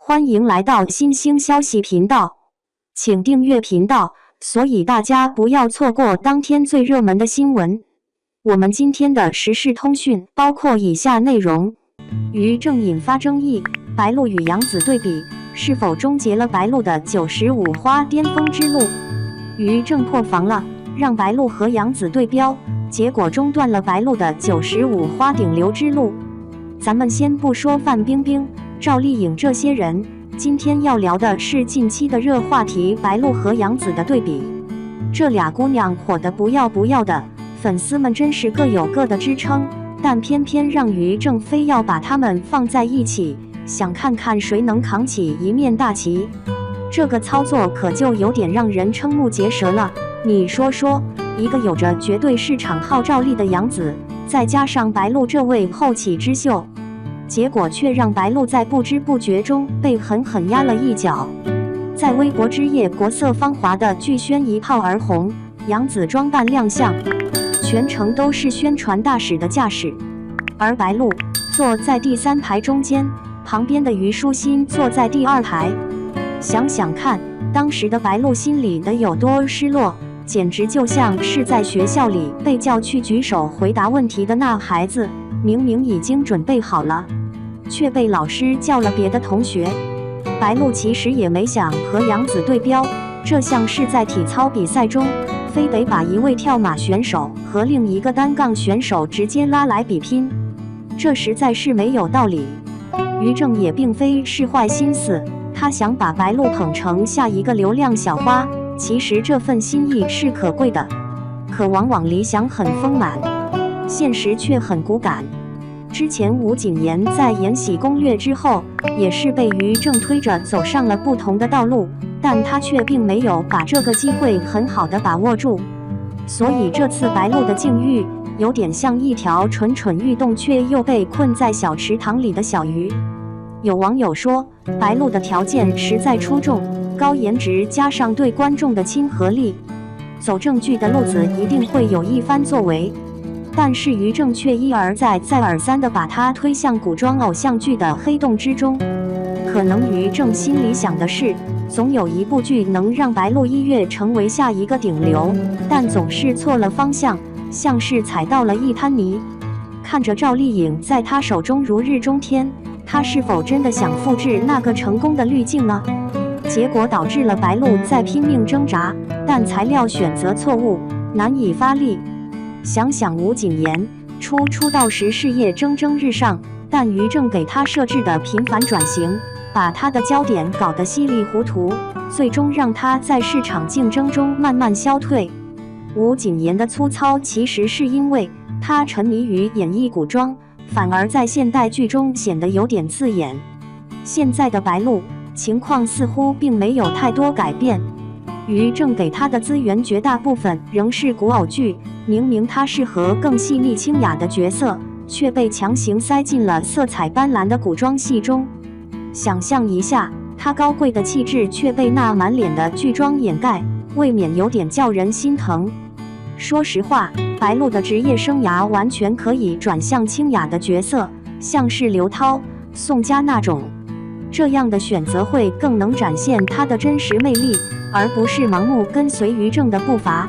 欢迎来到新兴消息频道，请订阅频道，所以大家不要错过当天最热门的新闻。我们今天的时事通讯包括以下内容：于正引发争议，白鹿与杨紫对比，是否终结了白鹿的95花巅峰之路？于正破防了，让白鹿和杨紫对标，结果中断了白鹿的95花顶流之路。咱们先不说范冰冰、赵丽颖这些人，今天要聊的是近期的热话题白鹿和杨紫的对比。这俩姑娘火得不要不要的，粉丝们真是各有各的支撑，但偏偏让于正非要把她们放在一起，想看看谁能扛起一面大旗。这个操作可就有点让人瞠目结舌了。你说说，一个有着绝对市场号召力的杨紫，再加上白鹿这位后起之秀，结果却让白鹿在不知不觉中被狠狠压了一脚。在微博之夜国色芳华的巨宣一炮而红，杨紫装扮亮相，全程都是宣传大使的架势，而白鹿坐在第3排中间，旁边的虞书欣坐在第2排。想想看，当时的白鹿心里的有多失落，简直就像是在学校里被叫去举手回答问题的那孩子，明明已经准备好了，却被老师叫了别的同学。白鹿其实也没想和杨紫对标，这像是在体操比赛中，非得把一位跳马选手和另一个单杠选手直接拉来比拼，这实在是没有道理。于正也并非是坏心思，他想把白鹿捧成下一个流量小花，其实这份心意是可贵的，可往往理想很丰满，现实却很骨感。之前吴谨言在《延禧攻略》之后，也是被于正推着走上了不同的道路，但他却并没有把这个机会很好的把握住。所以这次白鹿的境遇，有点像一条蠢蠢欲动却又被困在小池塘里的小鱼。有网友说，白鹿的条件实在出众，高颜值加上对观众的亲和力，走正剧的路子一定会有一番作为。但是于正却一而再再而三地把他推向古装偶像剧的黑洞之中。可能于正心里想的是，总有一部剧能让白鹿一跃成为下一个顶流，但总是错了方向，像是踩到了一滩泥。看着赵丽颖在他手中如日中天，他是否真的想复制那个成功的滤镜呢？结果导致了白鹿在拼命挣扎，但材料选择错误，难以发力。想想吴谨言出道时事业蒸蒸日上，但于正给他设置的频繁转型，把他的焦点搞得稀里糊涂，最终让他在市场竞争中慢慢消退。吴谨言的粗糙其实是因为他沉迷于演绎古装，反而在现代剧中显得有点刺眼。现在的白鹿情况似乎并没有太多改变，于正给他的资源绝大部分仍是古偶剧，明明他适合更细腻清雅的角色，却被强行塞进了色彩斑斓的古装戏中。想象一下，他高贵的气质却被那满脸的剧妆掩盖，未免有点叫人心疼。说实话，白鹿的职业生涯完全可以转向清雅的角色，像是刘涛、宋佳那种，这样的选择会更能展现她的真实魅力，而不是盲目跟随于正的步伐。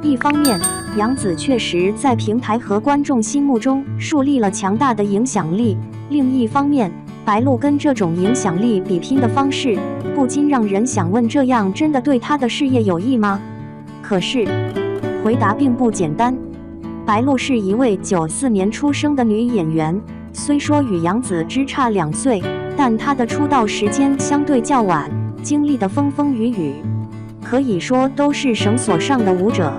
一方面，杨紫确实在平台和观众心目中树立了强大的影响力，另一方面，白鹿跟这种影响力比拼的方式，不禁让人想问，这样真的对她的事业有益吗？可是回答并不简单。白鹿是一位94年出生的女演员，虽说与杨紫只差2岁，但她的出道时间相对较晚，经历的风风雨雨，可以说都是绳索上的舞者。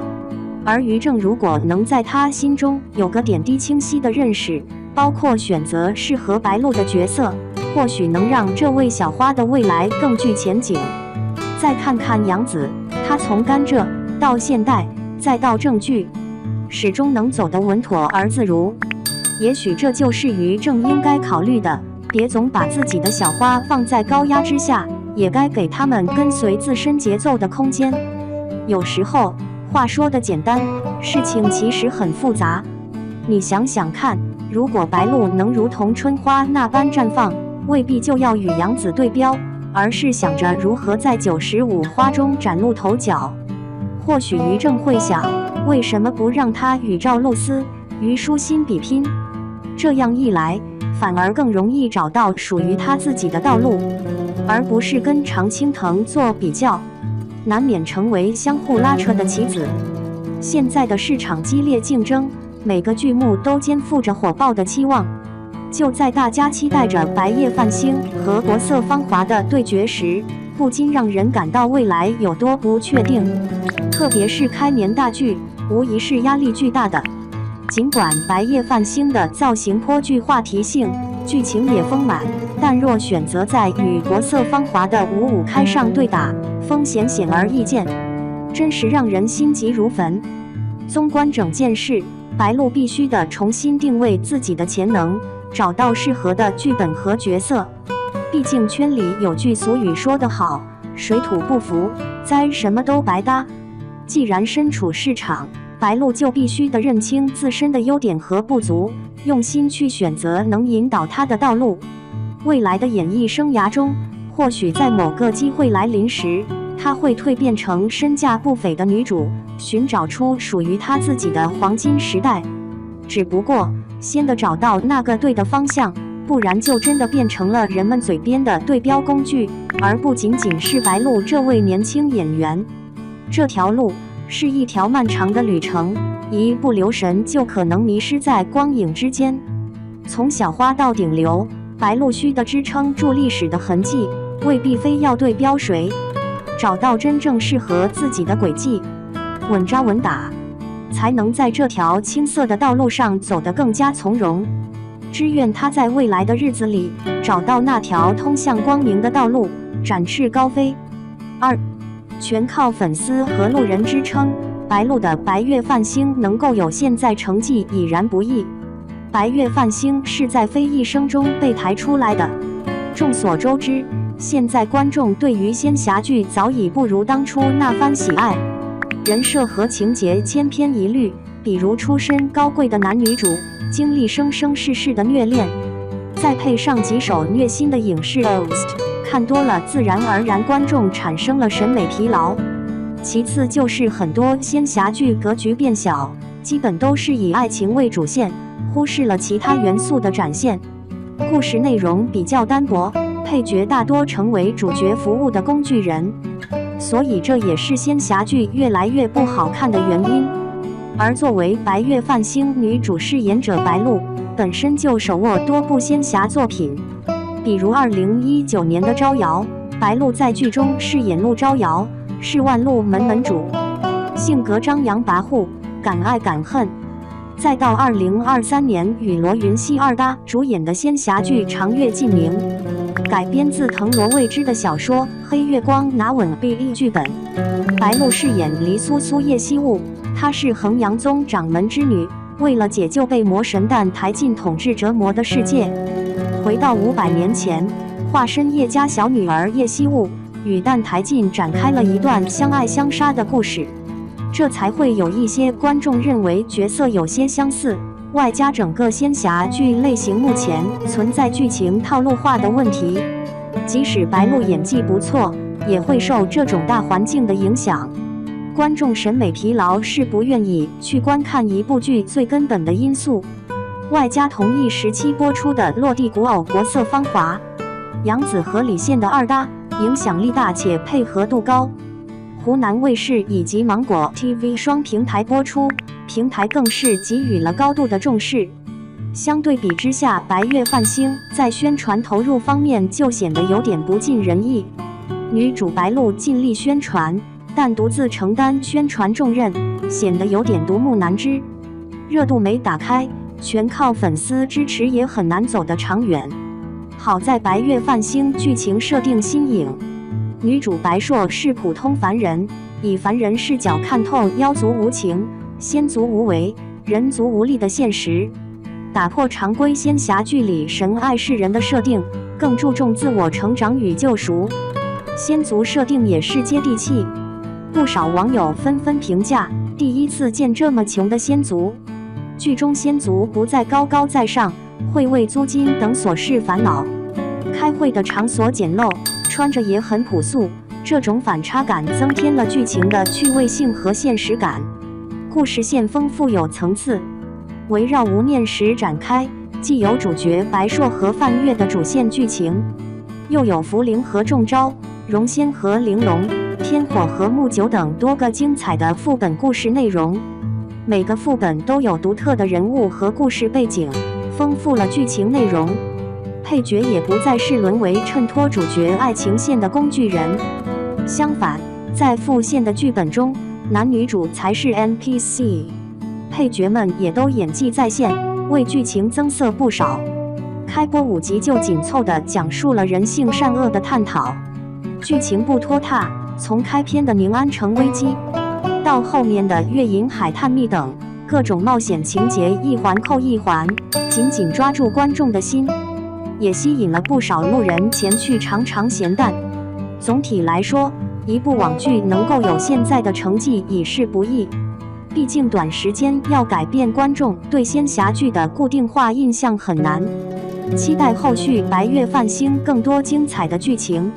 而于正如果能在她心中有个点滴清晰的认识，包括选择适合白鹿的角色，或许能让这位小花的未来更具前景。再看看杨紫，她从甘蔗到现代再到正剧，始终能走得稳妥而自如。也许这就是于正应该考虑的，别总把自己的小花放在高压之下，也该给他们跟随自身节奏的空间。有时候话说得简单，事情其实很复杂。你想想看，如果白鹿能如同春花那般绽放，未必就要与杨紫对标，而是想着如何在95花中崭露头角。或许于正会想，为什么不让他与赵露思、虞书欣比拼？这样一来，反而更容易找到属于他自己的道路，而不是跟常青藤做比较，难免成为相互拉扯的棋子。现在的市场激烈竞争，每个剧目都肩负着火爆的期望。就在大家期待着《白夜繁星》和《国色芳华》的对决时，不禁让人感到未来有多不确定。特别是开年大剧，无疑是压力巨大的。尽管《白夜繁星》的造型颇具话题性，剧情也丰满，但若选择在与《国色芳华》的55开上对打，风险显而易见，真是让人心急如焚。纵观整件事，白鹿必须得重新定位自己的潜能，找到适合的剧本和角色。毕竟圈里有句俗语说得好，水土不服，栽什么都白搭。既然身处市场，白鹿就必须得认清自身的优点和不足，用心去选择能引导他的道路。未来的演艺生涯中，或许在某个机会来临时，她会蜕变成身价不菲的女主，寻找出属于她自己的黄金时代。只不过，先得找到那个对的方向，不然就真的变成了人们嘴边的对标工具，而不仅仅是白鹿这位年轻演员。这条路是一条漫长的旅程，一不留神就可能迷失在光影之间。从小花到顶流，白鹿须的支撑住历史的痕迹，未必非要对标谁。找到真正适合自己的轨迹，稳扎稳打，才能在这条青涩的道路上走得更加从容。只愿他在未来的日子里，找到那条通向光明的道路，展翅高飞。2. 全靠粉丝和路人支撑，白鹿的《白月繁星》能够有现在成绩已然不易。《白月繁星》是在非议声中被抬出来的。众所周知，现在观众对于仙侠剧早已不如当初那番喜爱，人设和情节千篇一律，比如出身高贵的男女主，经历生生世世的虐恋，再配上几首虐心的影视 OST， 看多了自然而然观众产生了审美疲劳。其次就是很多仙侠剧格局变小，基本都是以爱情为主线，忽视了其他元素的展现，故事内容比较单薄，配角大多成为主角服务的工具人，所以这也是仙侠剧越来越不好看的原因。而作为《白月繁星》女主饰演者白鹿，本身就手握多部仙侠作品，比如2019年的《招摇》，白鹿在剧中饰演陆招摇，是万路门门主，性格张扬跋扈，敢爱敢恨。再到2023年与罗云熙二搭主演的仙侠剧《长月烬明》，改编自藤萝未知的小说《黑月光》，拿稳 BE 剧本。白鹿饰演黎苏苏叶希雾，她是衡阳宗掌门之女，为了解救被魔神蛋抬进统治折磨的世界，回到500年前，化身叶家小女儿叶希雾，与蛋抬进展开了一段相爱相杀的故事。这才会有一些观众认为角色有些相似，外加整个仙侠剧类型目前存在剧情套路化的问题。即使白鹿演技不错，也会受这种大环境的影响。观众审美疲劳是不愿意去观看一部剧最根本的因素，外加同一时期播出的落地古偶《国色芳华》，杨紫和李现的二搭影响力大且配合度高。湖南卫视以及芒果 TV 双平台播出，平台更是给予了高度的重视。相对比之下，《白月繁星》在宣传投入方面就显得有点不尽人意。女主白鹿尽力宣传，但独自承担宣传重任，显得有点独木难支。热度没打开，全靠粉丝支持也很难走得长远。好在《白月繁星》剧情设定新颖。女主白硕是普通凡人，以凡人视角看透妖族无情、仙族无为、人族无力的现实，打破常规仙侠剧里神爱世人的设定，更注重自我成长与救赎。仙族设定也是接地气，不少网友纷纷评价，第一次见这么穷的仙族。剧中仙族不再高高在上，会为租金等琐事烦恼，开会的场所简陋，穿着也很朴素，这种反差感增添了剧情的趣味性和现实感。故事线丰富有层次，围绕无念石展开，既有主角白硕和范月的主线剧情，又有茯苓和中招、荣仙和玲珑、天火和木九等多个精彩的副本故事内容。每个副本都有独特的人物和故事背景，丰富了剧情内容。配角也不再是沦为衬托主角爱情线的工具人，相反，在副线的剧本中，男女主才是 NPC， 配角们也都演技在线，为剧情增色不少。开播5集就紧凑地讲述了人性善恶的探讨，剧情不拖沓，从开篇的宁安城危机，到后面的月影海探秘等各种冒险情节一环扣一环，紧紧抓住观众的心，也吸引了不少路人前去尝尝咸淡。总体来说，一部网剧能够有现在的成绩已是不易，毕竟短时间要改变观众对仙侠剧的固定化印象很难。期待后续白月繁星更多精彩的剧情。